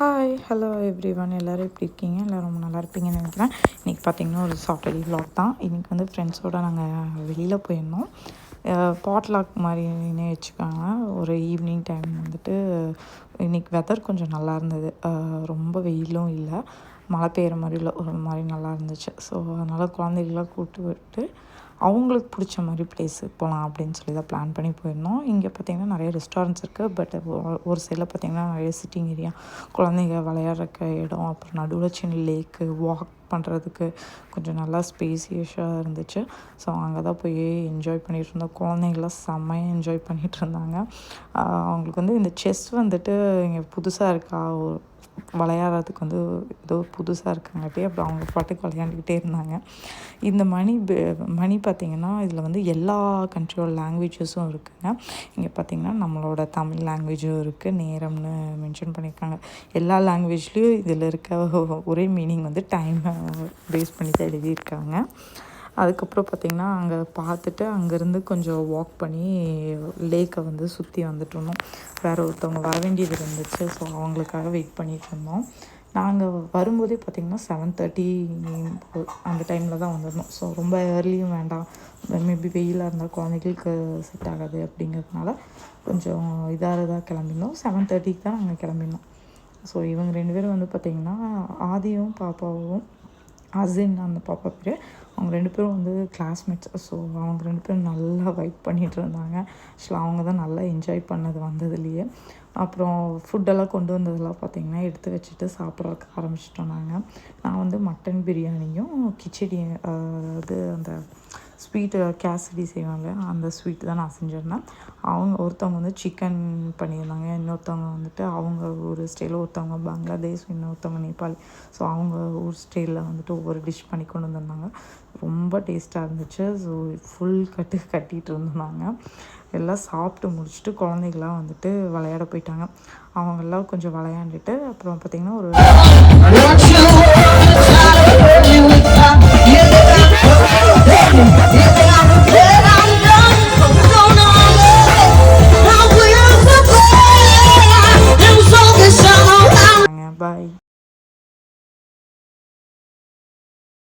Hi hello everyone, எல்லோரும் எப்படி இருக்கீங்க? எல்லோரும் ரொம்ப நல்லா இருப்பீங்கன்னு நினைக்கிறேன். இன்றைக்கி பார்த்திங்கன்னா ஒரு சாட்டர்டே vlog தான். இன்றைக்கி வந்து ஃப்ரெண்ட்ஸோடு நாங்கள் வெளியில் போயிருந்தோம். பாட்லாக் மாதிரினே வச்சுக்காங்க. ஒரு ஈவினிங் டைம் வந்துட்டு இன்றைக்கி வெதர் கொஞ்சம் நல்லா இருந்தது. ரொம்ப வெயிலும் இல்லை, மழை பெய்கிற மாதிரி இல்லை, ஒரு மாதிரி நல்லா இருந்துச்சு. ஸோ அதனால் குழந்தைகளாம் கூப்பிட்டு விட்டு அவங்களுக்கு பிடிச்ச மாதிரி பிளேஸுக்கு போகலாம் அப்படின்னு சொல்லி தான் பிளான் பண்ணி போயிருந்தோம். இங்கே பார்த்திங்கன்னா நிறைய ரெஸ்டாரண்ட்ஸ் இருக்குது. பட் ஒரு சைடில் பார்த்திங்கன்னா நிறைய சிட்டிங் ஏரியா, குழந்தைங்க விளையாடுறக்க இடம், அப்புறம் நடுவில் சின்ன லேக்கு, வாக் பண்ணுறதுக்கு கொஞ்சம் நல்லா ஸ்பேசியஸாக இருந்துச்சு. ஸோ அங்கே தான் போய் என்ஜாய் பண்ணிகிட்டு இருந்தோம். குழந்தைங்களாம் செம்மையாக என்ஜாய் பண்ணிகிட்டு இருந்தாங்க. அவங்களுக்கு வந்து இந்த செஸ் வந்துட்டு இங்கே புதுசாக இருக்கா, விளையாடுறதுக்கு வந்து ஏதோ புதுசாக இருக்காங்கட்டி அப்புறம் அவங்க பாட்டுக்கு விளையாண்டுக்கிட்டே இருந்தாங்க. இந்த மணி பார்த்திங்கன்னா இதில் வந்து எல்லா கண்ட்ரியோட லாங்குவேஜஸும் இருக்குதுங்க. இங்கே பார்த்திங்கன்னா நம்மளோட தமிழ் லாங்குவேஜும் இருக்குது, நேரம்னு மென்ஷன் பண்ணியிருக்காங்க. எல்லா லாங்குவேஜ்லேயும் இதில் இருக்க ஒரே மீனிங் வந்து டைமை பேஸ் பண்ணி தான் எழுதியிருக்காங்க. அதுக்கப்புறம் பார்த்திங்கன்னா அங்கே பார்த்துட்டு அங்கேருந்து கொஞ்சம் வாக் பண்ணி லேக்கை வந்து சுற்றி வந்துட்டுருந்தோம். வேறு ஒருத்தவங்க வர வேண்டியது இருந்துச்சு. ஸோ அவங்களுக்காக வெயிட் பண்ணிகிட்டு இருந்தோம். நாங்கள் வரும்போதே பார்த்திங்கன்னா 7:30 அந்த டைமில் தான் வந்துடணும். ஸோ ரொம்ப ஏர்லியும் வேண்டாம், மேபி வெயிலாக இருந்தால் குழந்தைகளுக்கு செட் ஆகாது அப்படிங்கிறதுனால கொஞ்சம் இதாக கிளம்பினோம். 7:30க்கு தான் நாங்கள் கிளம்பினோம். ஸோ இவங்க 2 பேரும் வந்து பார்த்திங்கன்னா ஆதியும் பாப்பாவும், அசின் அந்த பாப்பா பேர், அவங்க 2 பேரும் வந்து கிளாஸ்மேட்ஸ். ஸோ அவங்க 2 பேரும் நல்லா வைப் பண்ணிகிட்டு இருந்தாங்க. ஆக்சுவலாக அவங்க தான் நல்லா என்ஜாய் பண்ணது வந்ததுலேயே. அப்புறம் ஃபுட்டெல்லாம் கொண்டு வந்ததெல்லாம் பார்த்திங்கன்னா எடுத்து வச்சுட்டு சாப்பிட்றதுக்கு ஆரம்பிச்சிட்டோம். நான் வந்து மட்டன் பிரியாணியும் கிச்சடி, அது அந்த ஸ்வீட்டு கேசரி செய்வாங்க, அந்த ஸ்வீட் தான் நான் செஞ்சுருந்தேன். ஒருத்தவங்க வந்து சிக்கன் பண்ணியிருந்தாங்க, இன்னொருத்தவங்க வந்துட்டு அவங்க ஒரு ஸ்டைலில், ஒருத்தவங்க பங்களாதேஷ், இன்னொருத்தவங்க நேபாளி. ஸோ அவங்க ஊர் ஸ்டைலில் வந்துட்டு ஒவ்வொரு டிஷ் பண்ணி கொண்டு வந்திருந்தாங்க. ரொம்ப டேஸ்ட்டாக இருந்துச்சு. ஸோ ஃபுல் கட்டிகிட்டு இருந்தாங்க. எல்லாம் சாப்பிட்டு முடிச்சுட்டு குழந்தைகளாம் வந்துட்டு விளையாட போயிட்டாங்க. அவங்கெல்லாம் கொஞ்சம் விளையாண்டுட்டு அப்புறம் பார்த்திங்கன்னா ஒரு